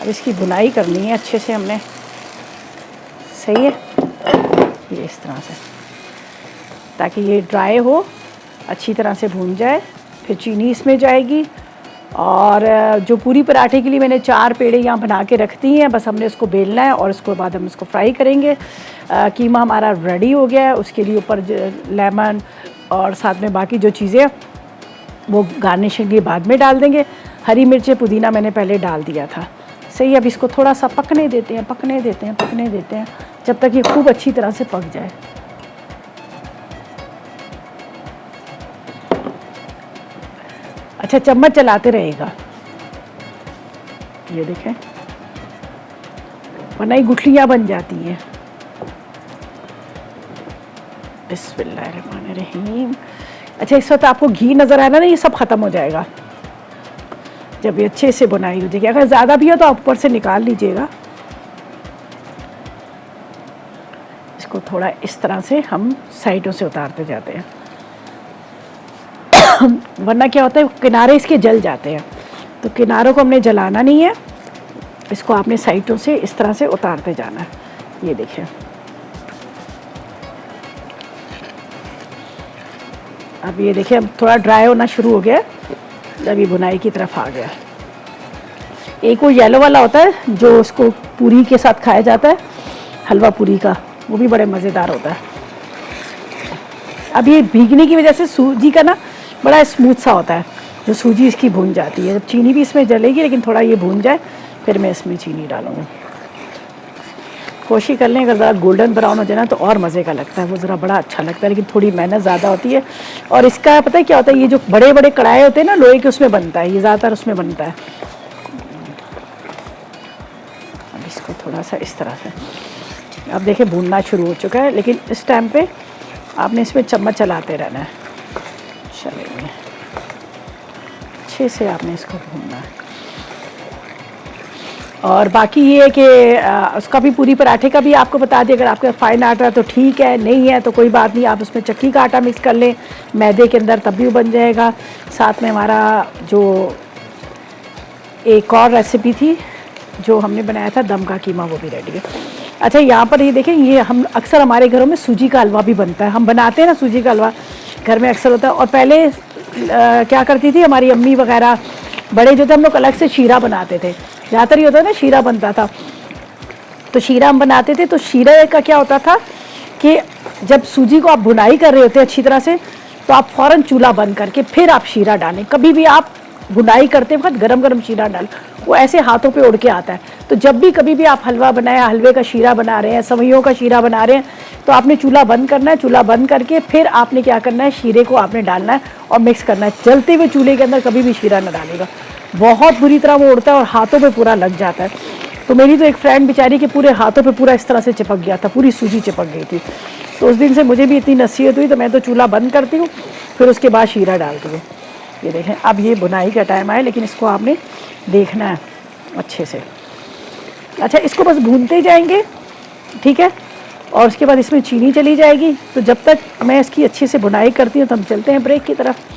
अब इसकी भुनाई करनी है अच्छे से हमने, सही है, ये इस तरह से, ताकि ये ड्राई हो, अच्छी तरह से भून जाए। फिर चीनी इसमें जाएगी, और जो पूरी पराठे के लिए मैंने 4 पेड़े यहाँ बना के रख दी हैं, बस हमने इसको बेलना है और उसके बाद हम इसको फ्राई करेंगे। कीमा हमारा रेडी हो गया है, उसके लिए ऊपर लेमन और साथ में बाकी जो चीज़ें वो गार्निशिंग के बाद में डाल देंगे। हरी मिर्च पुदीना मैंने पहले डाल दिया था, सही। अब इसको थोड़ा सा पकने देते हैं, पकने देते हैं, पकने देते हैं, जब तक ये खूब अच्छी तरह से पक जाए। अच्छा, चम्मच चलाते रहेगा, ये देखें, वरना ही गुठलियाँ बन जाती हैं। बिस्मिल्लाहिर्रहमानिर्रहीम। अच्छा, इस वक्त आपको घी नज़र आ रहा है ना, ये सब ख़त्म हो जाएगा जब ये अच्छे से बुनाई हो जाएगी। अगर ज़्यादा भी हो तो आप ऊपर से निकाल लीजिएगा। इसको थोड़ा इस तरह से हम साइडों से उतारते जाते हैं, वरना क्या होता है किनारे इसके जल जाते हैं, तो किनारों को हमने जलाना नहीं है, इसको आपने साइडों से इस तरह से उतारते जाना है। ये देखिए, अब ये देखिए अब थोड़ा ड्राई होना शुरू हो गया, जब ये बुनाई की तरफ आ गया। एक वो येलो वाला होता है जो उसको पूरी के साथ खाया जाता है, हलवा पूरी का, वो भी बड़े मज़ेदार होता है। अब ये भीगने की वजह से सूजी का ना बड़ा स्मूथ सा होता है, जो सूजी इसकी भून जाती है। जब चीनी भी इसमें जलेगी, लेकिन थोड़ा ये भून जाए फिर मैं इसमें चीनी डालूँगी। कोशिश कर लें अगर ज़रा गोल्डन ब्राउन हो जाए ना तो और मज़े का लगता है, वो ज़रा बड़ा अच्छा लगता है, लेकिन थोड़ी मेहनत ज़्यादा होती है। और इसका पता है क्या होता है, ये जो बड़े बड़े कढ़ाई होते हैं ना लोहे के, उसमें बनता है ये, ज़्यादातर उसमें बनता है। इसको थोड़ा सा इस तरह से, अब देखिए भूनना शुरू हो चुका है, लेकिन इस टाइम पे आपने इसमें चम्मच चलाते रहना है। चलिए अच्छे से आपने इसको भूनना है। और बाकी ये है कि उसका भी पूरी पराठे का भी आपको बता दिया, अगर आपका फाइन आटा है तो ठीक है, नहीं है तो कोई बात नहीं, आप उसमें चक्की का आटा मिक्स कर लें मैदे के अंदर, तब भी बन जाएगा। साथ में हमारा जो एक और रेसिपी थी जो हमने बनाया था दम का कीमा, वो भी रेडी है। अच्छा यहाँ पर ये देखें, ये हम अक्सर हमारे घरों में सूजी का हलवा भी बनता है, हम बनाते हैं ना सूजी का हलवा, घर में अक्सर होता है। और पहले क्या करती थी हमारी अम्मी वगैरह, बड़े जो थे, हम लोग अलग से शीरा बनाते थे, ज़्यादातर ये होता है ना शीरा बनता था, तो शीरा हम बनाते थे। तो शीरा का क्या होता था कि जब सूजी को आप भुनाई कर रहे होते हैं अच्छी तरह से, तो आप फ़ौरन चूल्हा बंद करके फिर आप शीरा डालें। कभी भी आप भुनाई करते वक्त गरम गरम शीरा डालें, वो ऐसे हाथों पे उड़ के आता है। तो जब भी कभी भी आप हलवा बनाएं, हलवे का शीरा बना रहे हैं, सवैयों का शीरा बना रहे हैं, तो आपने चूल्हा बंद करना है। चूल्हा बंद करके फिर आपने क्या करना है, शीरे को आपने डालना है और मिक्स करना है। जलते हुए चूल्हे के अंदर कभी भी शीरा ना डालेगा, बहुत बुरी तरह वो उड़ता है और हाथों पे पूरा लग जाता है। तो मेरी तो एक फ्रेंड बेचारी के पूरे हाथों पे पूरा इस तरह से चिपक गया था, पूरी सूजी चिपक गई थी। तो उस दिन से मुझे भी इतनी नसीहत हुई, तो मैं तो चूल्हा बंद करती हूँ, फिर उसके बाद शीरा डालती हूँ। ये देखें, अब ये बुनाई का टाइम आया, लेकिन इसको आपने देखना है अच्छे से। अच्छा, इसको बस भूनते जाएंगे, ठीक है, और उसके बाद इसमें चीनी चली जाएगी। तो जब तक मैं इसकी अच्छे से बुनाई करती हूँ तो हम चलते हैं ब्रेक की तरफ।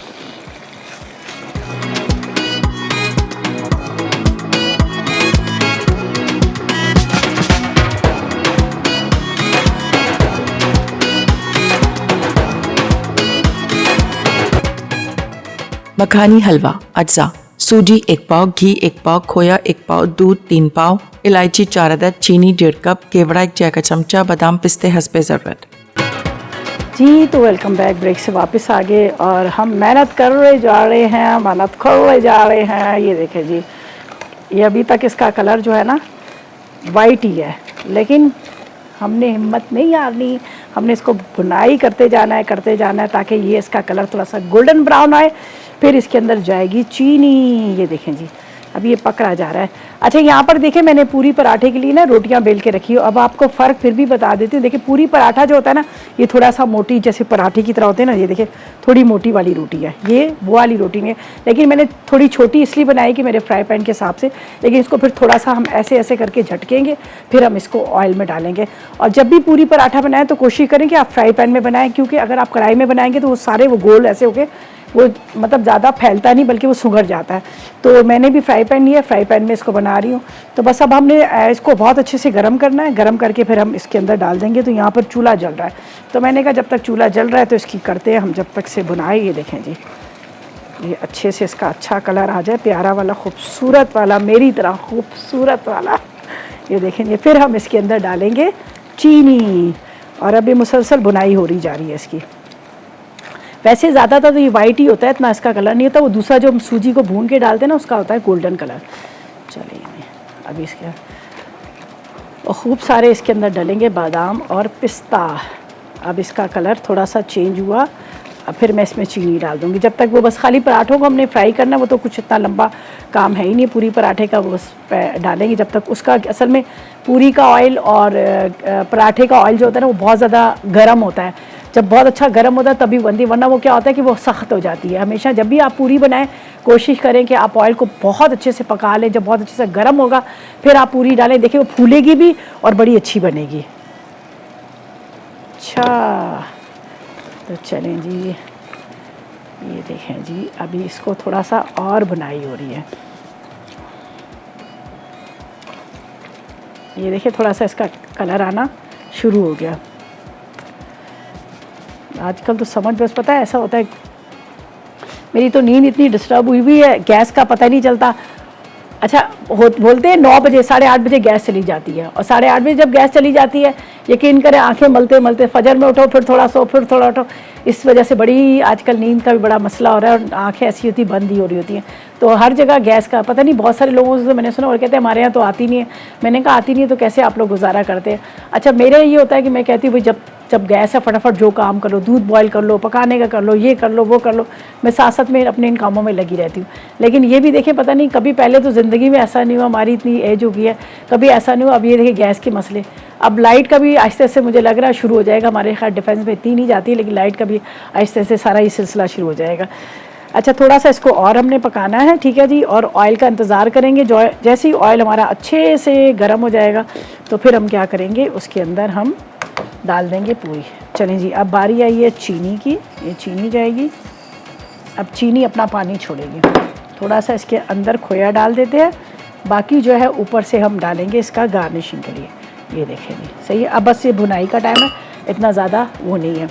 मखानी हलवा अज्जा, सूजी 1 पाव, घी 1 पाव, खोया 1 पाव, दूध 3 पाव, इलायची 4 अदद, चीनी 1.5 कप, केवड़ा 1 चाय का चमचा, बादाम पिस्ते हस्बे ज़रूरत। जी, तो वेलकम बैक, ब्रेक से वापस आ गए और हम मेहनत कर रहे जा रहे हैं, मेहनत कर रहे जा रहे हैं। ये देखें जी, ये अभी तक इसका कलर जो है ना वाइट ही है, लेकिन हमने हिम्मत नहीं हारनी, हमने इसको भुनाई करते जाना है ताकि ये इसका कलर थोड़ा सा गोल्डन ब्राउन आए। फिर इसके अंदर जाएगी चीनी। ये देखें जी, अब ये पकड़ा जा रहा है। अच्छा, यहाँ पर देखें, मैंने पूरी पराठे के लिए ना रोटियां बेल के रखी हो। अब आपको फ़र्क फिर भी बता देती हूँ। देखिए, पूरी पराठा जो होता है ना, ये थोड़ा सा मोटी, जैसे पराठे की तरह होते हैं ना, ये देखिए थोड़ी मोटी वाली रोटी है, ये वो वाली रोटी नहीं है। लेकिन मैंने थोड़ी छोटी इसलिए बनाई कि मेरे फ्राई पैन के हिसाब से। लेकिन इसको फिर थोड़ा सा हम ऐसे ऐसे करके झटकेंगे, फिर हम इसको ऑयल में डालेंगे। और जब भी पूरी पराठा बनाएं तो कोशिश करें कि आप फ्राई पैन में बनाएं, क्योंकि अगर आप कढ़ाई में बनाएंगे तो वो सारे वो गोल ऐसे होके वो मतलब ज़्यादा फैलता नहीं, बल्कि वो सुगड़ जाता है। तो मैंने भी फ्राई पैन लिया, फ्राई पैन में इसको बना रही हूँ। तो बस अब हमने इसको बहुत अच्छे से गर्म करना है, गर्म करके फिर हम इसके अंदर डाल देंगे। तो यहाँ पर चूल्हा जल रहा है, तो मैंने कहा जब तक चूल्हा जल रहा है तो इसकी करते हैं हम जब तक से बुनाई। ये देखें जी, ये अच्छे से इसका अच्छा कलर आ जाए, प्यारा वाला, खूबसूरत वाला, मेरी तरह खूबसूरत वाला। ये देखें, ये फिर हम इसके अंदर डालेंगे चीनी। और अभी मुसलसल बुनाई हो रही जा रही है इसकी। वैसे ज़्यादातर तो ये वाइट ही होता है, इतना इसका कलर नहीं होता। वो दूसरा जो हम सूजी को भून के डालते हैं ना, उसका होता है गोल्डन कलर। चलिए अभी इसके और खूब सारे इसके अंदर डालेंगे बादाम और पिस्ता। अब इसका कलर थोड़ा सा चेंज हुआ, अब फिर मैं इसमें चीनी डाल दूँगी। जब तक वो बस खाली पराठों को हमने फ्राई करना, वो तो कुछ इतना लंबा काम है ही नहीं पूरी पराठे का, वो बस डालेंगे। जब तक उसका असल में पूरी का ऑयल और पराठे का ऑयल जो होता है ना, वो बहुत ज़्यादा गर्म होता है। जब बहुत अच्छा गर्म होता है तभी बनती, वरना वो क्या होता है कि वो सख्त हो जाती है। हमेशा जब भी आप पूरी बनाएं कोशिश करें कि आप ऑयल को बहुत अच्छे से पका लें। जब बहुत अच्छे से गर्म होगा फिर आप पूरी डालें, देखिए वो फूलेगी भी और बड़ी अच्छी बनेगी। अच्छा, तो चलें जी, ये देखें जी, अभी इसको थोड़ा सा और बुनाई हो रही है। ये देखिए थोड़ा सा इसका कलर आना शुरू हो गया। आजकल तो समझ बस पता है ऐसा होता है, मेरी तो नींद इतनी डिस्टर्ब हुई है, गैस का पता नहीं चलता। अच्छा बोलते हैं 9 बजे 8:30 बजे गैस चली जाती है, और 8:30 बजे जब गैस चली जाती है यकीन करें आंखें मलते मलते फजर में उठो, फिर थोड़ा सो, फिर थोड़ा उठो, इस वजह से बड़ी आजकल नींद का भी बड़ा मसला हो रहा है और आंखें ऐसी होती बंद ही हो रही होती हैं। तो हर जगह गैस का पता नहीं, बहुत सारे लोगों से मैंने सुना और कहते हैं हमारे यहाँ तो आती नहीं है। मैंने कहा आती नहीं है तो कैसे आप लोग गुजारा करते हैं? अच्छा, मेरे ये होता है कि मैं कहती हूँ भाई जब गैस है फटाफट जो काम कर लो, दूध बॉयल कर लो, पकाने का कर लो, ये कर लो, वो कर लो, मैं साथ साथ में अपने इन कामों में लगी रहती हूँ। लेकिन ये भी देखें, पता नहीं कभी पहले तो ज़िंदगी में ऐसा नहीं हुआ, हमारी इतनी एज हो गई है, कभी ऐसा नहीं हुआ। अब ये देखिए गैस के मसले, अब लाइट का भी आहिस्ते आहिस्ते मुझे लग रहा है शुरू हो जाएगा। हमारे खैर डिफेंस में इतनी नहीं जाती है, लेकिन लाइट का भी आहिस्ते आहिस्ते सारा ये सिलसिला शुरू हो जाएगा। अच्छा, थोड़ा सा इसको और हमने पकाना है, ठीक है जी, और ऑयल का इंतज़ार करेंगे। जो जैसे ही ऑयल हमारा अच्छे से गर्म हो जाएगा तो फिर हम क्या करेंगे, उसके अंदर हम डाल देंगे पूरी। चलें जी, अब बारी आई है चीनी की, ये चीनी जाएगी। अब चीनी अपना पानी छोड़ेगी। थोड़ा सा इसके अंदर खोया डाल देते हैं, बाकी जो है ऊपर से हम डालेंगे इसका गार्निशिंग के लिए। ये देखें जी, सही है। अब बस ये भुनाई का टाइम है, इतना ज़्यादा वो नहीं है।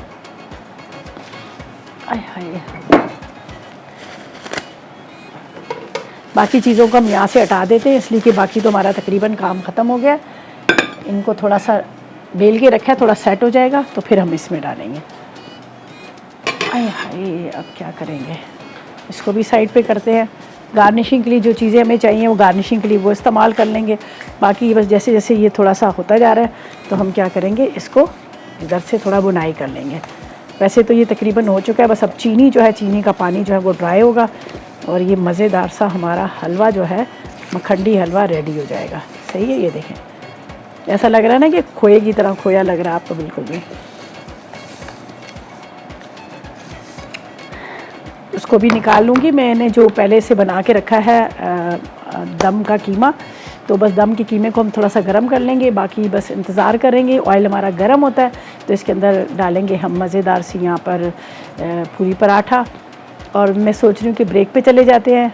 आय हाय, बाकी चीज़ों को हम यहाँ से हटा देते हैं, इसलिए कि बाकी तो हमारा तकरीबन काम ख़त्म हो गया। इनको थोड़ा सा बेल के रखा है, थोड़ा सेट हो जाएगा तो फिर हम इसमें डालेंगे। आय हाय, अब क्या करेंगे, इसको भी साइड पे करते हैं। गार्निशिंग के लिए जो चीज़ें हमें चाहिए वो गार्निशिंग के लिए वो इस्तेमाल कर लेंगे। बाकी बस जैसे जैसे ये थोड़ा सा होता जा रहा है तो हम क्या करेंगे, इसको इधर से थोड़ा बुनाई कर लेंगे। वैसे तो ये तकरीबन हो चुका है, बस अब चीनी जो है, चीनी का पानी जो है वो ड्राई होगा और ये मज़ेदार सा हमारा हलवा जो है, मखंडी हलवा रेडी हो जाएगा। सही है, ये देखें, ऐसा लग रहा है ना कि खोए की तरह, खोया लग रहा है आपको बिल्कुल भी। उसको भी निकाल लूँगी। मैंने जो पहले से बना के रखा है दम का कीमा, तो बस दम के कीमे को हम थोड़ा सा गर्म कर लेंगे, बाकी बस इंतज़ार करेंगे। ऑयल हमारा गर्म होता है तो इसके अंदर डालेंगे हम मज़ेदार सी यहाँ पर पूरी पराठा। और मैं सोच रही हूँ कि ब्रेक पे चले जाते हैं,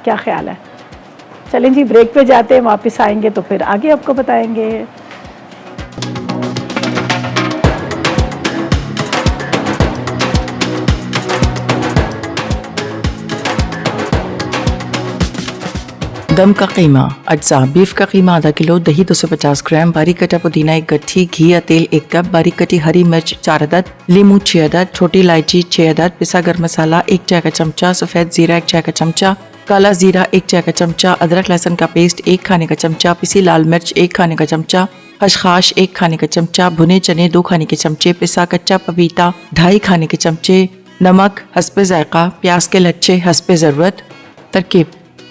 क्या ख्याल है? चलें जी, ब्रेक पे जाते हैं, वापस आएंगे तो फिर आगे आपको बताएंगे। दम का कीमा अज्जा। बीफ का कीमा आधा किलो, दही 250 ग्राम, बारीक कटा पुदीना 1 गट्ठी, घी या तेल 1 कप, बारीक कटी हरी मिर्च 4 अदद, लीमू 6 अदद, छोटी इलायची 6 अदद, पिसा गर्म मसाला 1 चाय का चमचा, सफ़ेद ज़ीरा 1 चाय का चमचा, काला ज़ीरा 1 चाय का चमचा, अदरक लहसुन का पेस्ट 1 खाने का चमचा, पिसी लाल मिर्च 1 खाने का चमचा, खसखस 1 खाने का चमचा, भुने चने 2 खाने के चमचे, पिसा कच्चा पपीता 2.5 खाने के चमचे, नमक हस्बे जायका, प्याज के लच्छे हस्बे ज़रूरत। तरकीब: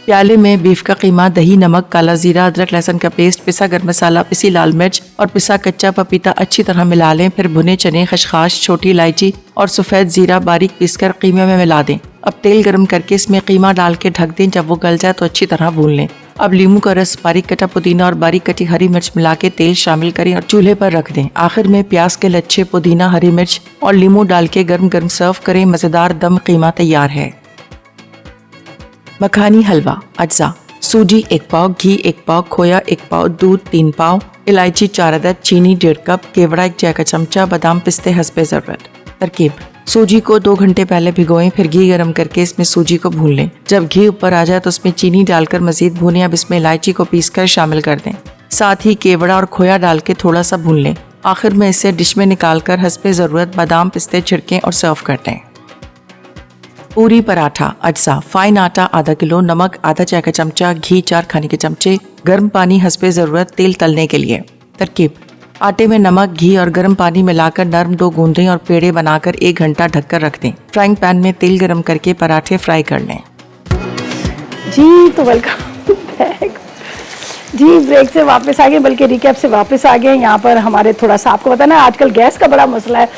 प्याले में बीफ का कीमा, दही, नमक, काला जीरा, अदरक लहसुन का पेस्ट, पिसा गर्म मसाला, पिसी लाल मिर्च और पिसा कच्चा पपीता अच्छी तरह मिला लें। फिर भुने चने, खसखस, छोटी इलायची और सफ़ेद ज़ीरा बारीक पीसकर कीमे में मिला दें। अब तेल गर्म करके इसमें कीमा डाल के ढक दें। जब वो गल जाए तो अच्छी तरह भून लें। अब लीमू का रस, बारीक कटा पुदीना और बारीक कटी हरी मिर्च मिला के तेल शामिल करें और चूल्हे पर रख दें। आखिर में प्याज के लच्छे, पुदीना, हरी मिर्च और लीमू डाल के गर्म गर्म सर्व करें। मज़ेदार दम कीमा तैयार है। मखानी हलवा अज्जा। सूजी 1 पाव, घी 1 पाव, खोया 1 पाव, दूध 3 पाव, इलायची 4 अदद, चीनी 1.5 कप, केवड़ा 1 चाय का चमचा, बादाम पिस्ते हस्बे ज़रूरत। तरकीब: सूजी को 2 घंटे पहले भिगोएं, फिर घी गर्म करके इसमें सूजी को भून लें। जब घी ऊपर आ जाए तो उसमें चीनी डालकर मजीद भूनें। अब इसमें इलायची को पीसकर शामिल कर दें। साथ ही केवड़ा और खोया डाल के थोड़ा सा भून लें। आखिर में इसे डिश में निकाल कर हस्बे ज़रूरत बादाम पिस्ते छिड़कें और सर्व कर दें। पूरी पराठा अज्जा। फाइन आटा आधा किलो, नमक आधा चाय का चमचा, घी 4 खाने के चमचे, गर्म पानी हस्बे ज़रूरत तेल तलने के लिए। तरकीब: आटे में नमक, घी और गर्म पानी मिलाकर नरम डो गूंदें और पेड़े बनाकर 1 घंटा ढककर रख दें। फ्राइंग पैन में तेल गर्म करके पराठे फ्राई कर लें। जी तो वेलकम बैक जी। ब्रेक से वापस आ गए, बल्कि रिकैप से वापस आ गए। यहाँ पर हमारे थोड़ा सा आपको पता ना आजकल गैस का बड़ा मसला है,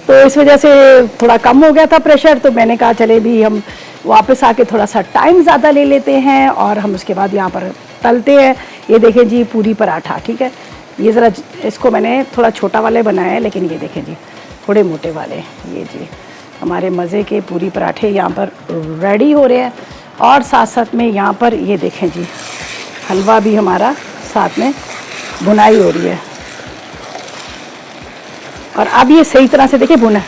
तो इस वजह से थोड़ा कम हो गया था प्रेशर। तो मैंने कहा चले भी हम वापस आके थोड़ा सा टाइम ज़्यादा ले लेते हैं और हम उसके बाद यहाँ पर तलते हैं। ये देखें जी पूरी पराठा, ठीक है। ये ज़रा इसको मैंने थोड़ा छोटा वाले बनाया है, लेकिन ये देखें जी थोड़े मोटे वाले। ये जी हमारे मज़े के पूरी पराठे यहाँ पर रेडी हो रहे हैं और साथ साथ में यहाँ पर ये देखें जी हलवा भी हमारा साथ में बुनाई हो रही है। और अब ये सही तरह से देखिए भुना।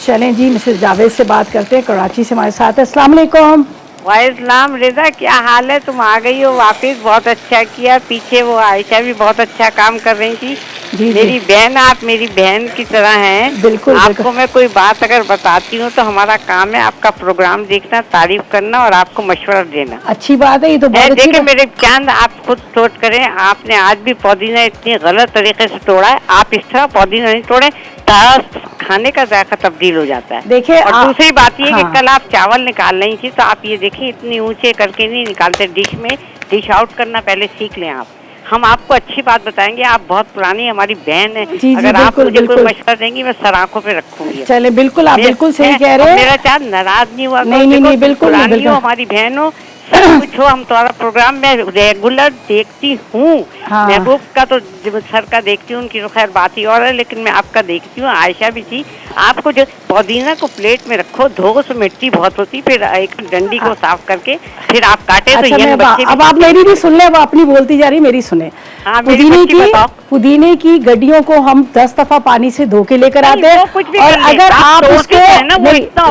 चलें जी, मिसेस जावेद से बात करते हैं, कराची से हमारे साथ है। अस्सलाम वालेकुम। वालेकुम रिजा, क्या हाल है? तुम आ गई हो वापस, बहुत अच्छा किया। पीछे वो आयशा भी बहुत अच्छा काम कर रही थी। जी। मेरी बहन, आप मेरी बहन की तरह हैं। बिल्कुल, आपको बिल्कुल। मैं कोई बात अगर बताती हूँ तो हमारा काम है आपका प्रोग्राम देखना, तारीफ करना और आपको मशवरा देना। अच्छी बात है, ये तो बहुत अच्छी देखिए बात। मेरे चांद, आप खुद सोच करें, आपने आज भी पुदीना इतनी गलत तरीके से तोड़ा है। आप इस तरह पुदीना नहीं तोड़े, ताज़ा खाने का जायका तब्दील हो जाता है। देखिए और दूसरी बात ये कि हाँ। कल आप चावल निकाल रही थी तो आप ये देखिए इतनी ऊंचे करके नहीं निकालते डिश में। डिश आउट करना पहले सीख लें आप। हम आपको अच्छी बात बताएंगे, आप बहुत पुरानी हमारी बहन है। जी, अगर आप बिल्कुल, मुझे कोई बिल्कुल। मशवरा देंगी, मैं सर आंखों पे रखूंगी। चले, बिल्कुल, आप बिल्कुल सही कह रहे हैं। मेरा चांद नाराज नहीं हुआ। नहीं, नहीं, नहीं, बिल्कुल नहीं, पुरानी हो, बिल्कुल। हमारी बहन हो, सब कुछ हो। हम तुम्हारा प्रोग्राम मैं रेगुलर देखती हूँ। हाँ। महबूब का तो सर का देखती हूँ, उनकी तो खैर बात ही और है, लेकिन मैं आपका देखती हूँ। आयशा भी थी। आपको जो पुदीना को प्लेट में रखो, धो, उसमें मिट्टी बहुत होती, फिर एक डंडी को साफ करके फिर आप काटे। अच्छा, तो ये बच्चे अब आप मेरी भी सुन ले, अब अपनी बोलती जा रही, मेरी सुने। हाँ, मेरी बच्ची बताओ। पुदीने की गड्डियों को हम 10 दफा पानी से धो के लेकर आते हैं। और अगर आप उसको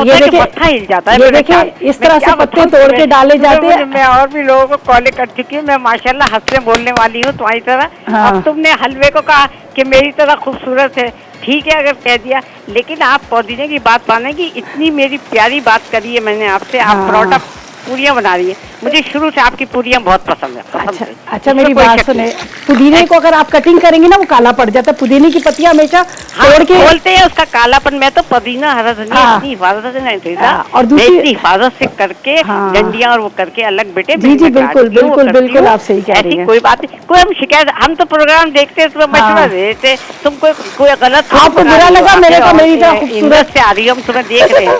ये देखिए इस तरह से पत्ते तोड़ के डाले जाते हैं। मैं और भी लोगों को कॉल कर चुकी हूँ। मैं माशाल्लाह हंसने बोलने वाली हूँ तुम्हारी तरह। हाँ। अब तुमने हलवे को कहा कि मेरी तरह खूबसूरत है, ठीक है अगर कह दिया, लेकिन आप पुदीने की बात मानेगी। इतनी मेरी प्यारी बात करी है मैंने आपसे। आप हाँ। परोठा पूरियां बना रही है। मुझे शुरू से आपकी पूरियां बहुत पसंद है। अच्छा, मेरी बात सुने। पुदीने को अगर आप कटिंग करेंगे ना, वो काला पड़ जाता है। पुदीने की पत्तियां हमेशा तोड़ के बोलते हैं उसका कालापन। मैं तो पुदीना, हरा धनिया इतनी हिफाजत से नहीं देता। और दूसरी हिफाजत से करके डंडियां और वो करके अलग बेटे। जी, बिल्कुल, बिल्कुल, बिल्कुल, आप सही कह रही हैं। कोई बात नहीं, कोई हम शिकायत, हम तो प्रोग्राम देखते हैं, तुम्हें मशवरा देते। तुम कोई गलत आपको बुरा लगा मेरे को, मेरी तरह खूबसूरत से आ रही हो, हम तुम्हें देख रहे हैं।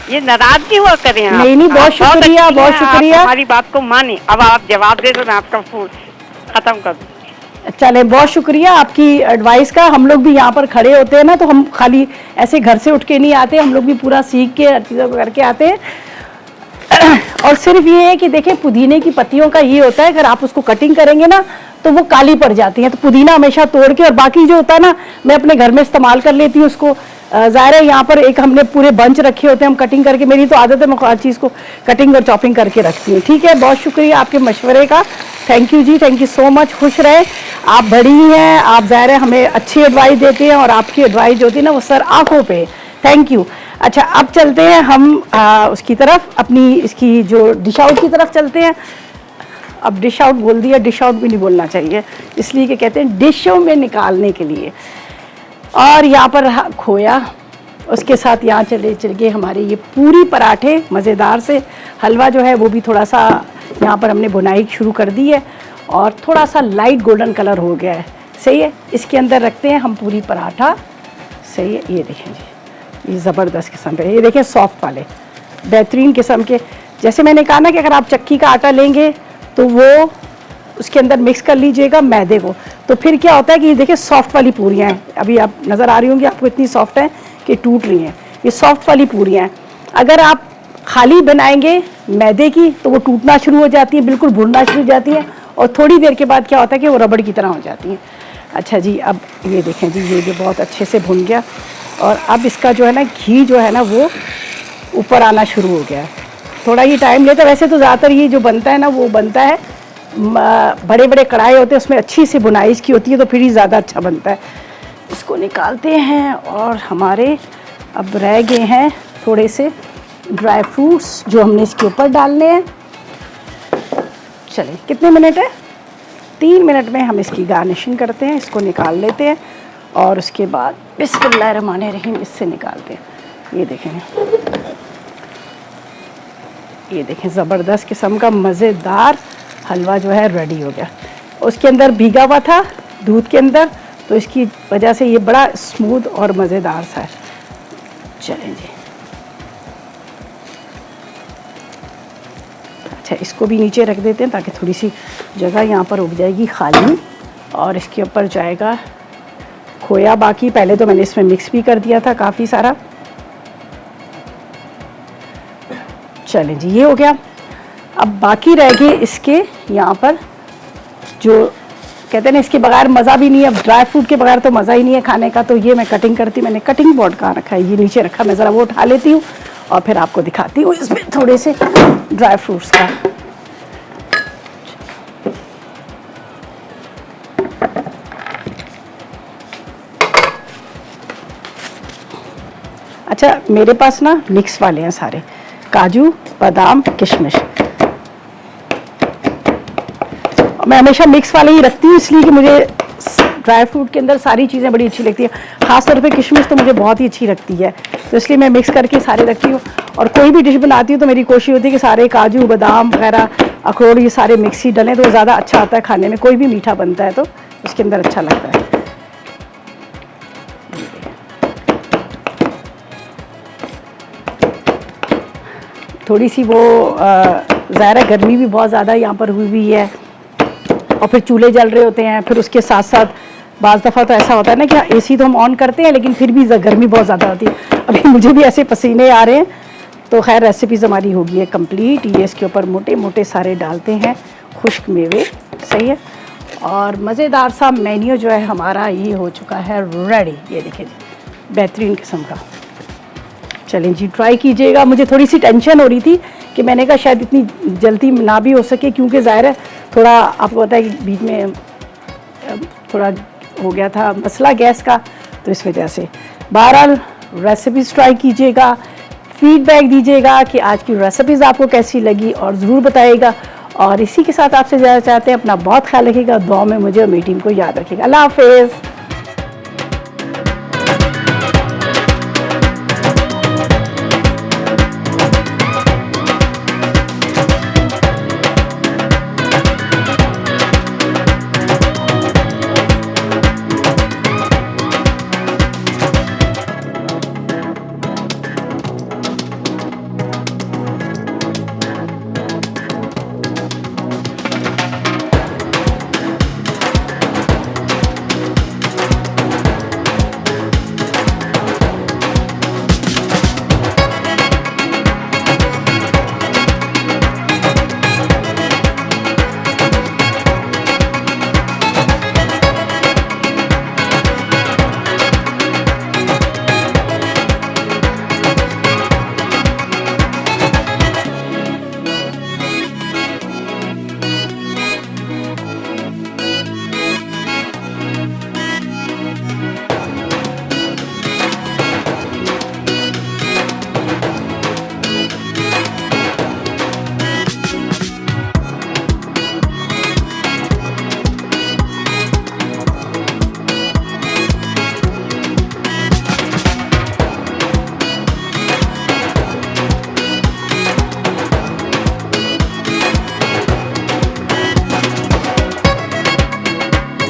ये नाराज नहीं हुआ करें आप। नहीं, नहीं, बहुत शुक्रिया, बहुत शुक्रिया। हमारी बात को माने। अब आप जवाब दे दो, मैं आपका फोन खत्म कर दूँ। चले, बहुत शुक्रिया आपकी एडवाइस का। हम लोग भी यहाँ पर खड़े होते हैं ना, तो हम खाली ऐसे घर से उठ के नहीं आते, हम लोग भी पूरा सीख के हर चीज़ों को करके आते हैं। और सिर्फ ये है कि देखें, पुदीने की पत्तियों का ये होता है, अगर आप उसको कटिंग करेंगे ना तो वो काली पड़ जाती हैं। तो पुदीना हमेशा तोड़ के, और बाकी जो होता है ना, मैं अपने घर में इस्तेमाल कर लेती हूँ उसको। ज़ाहिर है यहाँ पर एक हमने पूरे बंच रखे होते हैं, हम कटिंग करके, मेरी तो आदत है, मैं हर चीज़ को कटिंग और चॉपिंग करके रखती हूँ। ठीक है, बहुत शुक्रिया आपके मशवरे का। Thank you ji, thank you so much. खुश रहे, आप बड़ी हैं, आप ज़ाहिर है हमें अच्छी एडवाइस देते हैं, और आपकी एडवाइस जो होती है ना, वो सर आंखों पे। Thank you. अच्छा, अब चलते हैं हम उसकी तरफ, अपनी इसकी जो डिश आउट की तरफ चलते हैं। अब डिश आउट बोल दिया, डिश आउट भी नहीं बोलना चाहिए, इसलिए कि कहते हैं डिशों में निकालने के लिए। और यहाँ पर खोया, उसके साथ यहाँ चल के हमारे ये पूरी पराठे मज़ेदार से। हलवा जो है वो भी थोड़ा सा यहाँ पर हमने बुनाई शुरू कर दी है, और थोड़ा सा लाइट गोल्डन कलर हो गया है। सही है, इसके अंदर रखते हैं हम पूरी पराठा। सही है, ये देखें जी, ये ज़बरदस्त किस्म के, ये देखें सॉफ्ट वाले बेहतरीन किस्म के। जैसे मैंने कहा ना कि अगर आप चक्की का आटा लेंगे तो वो उसके अंदर मिक्स कर लीजिएगा मैदे को, तो फिर क्या होता है कि ये देखिए सॉफ्ट वाली पूरियाँ हैं। अभी आप नज़र आ रही होंगी आपको, इतनी सॉफ्ट है कि टूट रही हैं। ये सॉफ्ट वाली पूरियाँ हैं। अगर आप खाली बनाएंगे मैदे की तो वो टूटना शुरू हो जाती है, बिल्कुल भुनना शुरू हो जाती है, और थोड़ी देर के बाद क्या होता है कि वो रबड़ की तरह हो जाती हैं। अच्छा जी, अब ये देखें जी, ये जो बहुत अच्छे से भुन गया, और अब इसका जो है ना घी जो है ना वो ऊपर आना शुरू हो गया है। थोड़ा ये टाइम लेता है, वैसे तो ज़्यादातर ये जो बनता है ना वो बनता है बड़े बड़े कढ़ाई होते हैं, उसमें अच्छी सी बुनाई इसकी होती है, तो फिर ही ज़्यादा अच्छा बनता है। इसको निकालते हैं, और हमारे अब रह गए हैं थोड़े से ड्राई फ्रूट्स जो हमने इसके ऊपर डालने हैं। चलिए, कितने मिनट है? 3 मिनट में हम इसकी गार्निशिंग करते हैं। इसको निकाल लेते हैं, और उसके बाद बिस्मिल्लाहिर्रहमानिर्रहीम इससे निकालते हैं। ये देखें, ये देखें, ज़बरदस्त किस्म का मज़ेदार हलवा जो है रेडी हो गया। उसके अंदर भीगा हुआ था दूध के अंदर, तो इसकी वजह से ये बड़ा स्मूथ और मज़ेदार सा है। चलें जी, अच्छा इसको भी नीचे रख देते हैं ताकि थोड़ी सी जगह यहाँ पर उग जाएगी खाली, और इसके ऊपर जाएगा खोया। बाकी पहले तो मैंने इसमें मिक्स भी कर दिया था काफ़ी सारा। चलें जी, ये हो गया। अब बाकी रह गए इसके यहाँ पर जो कहते हैं ना, इसके बगैर मज़ा भी नहीं है। अब ड्राई फ्रूट के बगैर तो मज़ा ही नहीं है खाने का। तो ये मैं कटिंग करती, मैंने कटिंग बोर्ड कहाँ रखा है, ये नीचे रखा, मैं ज़रा वो उठा लेती हूँ और फिर आपको दिखाती हूँ इसमें थोड़े से ड्राई फ्रूट्स का। अच्छा मेरे पास ना मिक्स वाले हैं सारे, काजू बादाम किशमिश। मैं हमेशा मिक्स वाले ही रखती हूँ इसलिए कि मुझे ड्राई फ्रूट के अंदर सारी चीज़ें बड़ी अच्छी लगती है, ख़ास तौर पे किशमिश तो मुझे बहुत ही अच्छी लगती है, तो इसलिए मैं मिक्स करके सारे रखती हूँ। और कोई भी डिश बनाती हूँ तो मेरी कोशिश होती है कि सारे काजू बादाम वगैरह अखरोट ये सारे मिक्स ही डलें तो ज़्यादा अच्छा आता है खाने में। कोई भी मीठा बनता है तो इसके अंदर अच्छा लगता है। थोड़ी सी वो ज़ाहिर है गर्मी भी बहुत ज़्यादा यहाँ पर हुई हुई है और फिर चूल्हे जल रहे होते हैं, फिर उसके साथ साथ बाज़ दफ़ा तो ऐसा होता है ना कि एसी तो हम ऑन करते हैं लेकिन फिर भी गर्मी बहुत ज़्यादा होती है। अभी मुझे भी ऐसे पसीने आ रहे हैं। तो खैर रेसिपीज़ हमारी होगी है कंप्लीट। ये इसके ऊपर मोटे मोटे सारे डालते हैं खुश्क मेवे, सही है। और मज़ेदार सा मेन्यू जो है हमारा ये हो चुका है रेडी। ये देखिए जी, बेहतरीन किस्म का। चलें जी ट्राई कीजिएगा। मुझे थोड़ी सी टेंशन हो रही थी कि मैंने कहा शायद इतनी जल्दी ना भी हो सके, क्योंकि ज़ाहिर है थोड़ा आपको पता है कि बीच में थोड़ा हो गया था मसला गैस का, तो इस वजह से। बहरहाल रेसिपीज़ ट्राई कीजिएगा, फीडबैक दीजिएगा कि आज की रेसिपीज़ आपको कैसी लगी और ज़रूर बताइएगा। और इसी के साथ आपसे ज़्यादा चाहते हैं अपना बहुत ख्याल रखिएगा, दुआ में मुझे और मेरी टीम को याद रखिएगा। अल्लाह हाफ़िज़।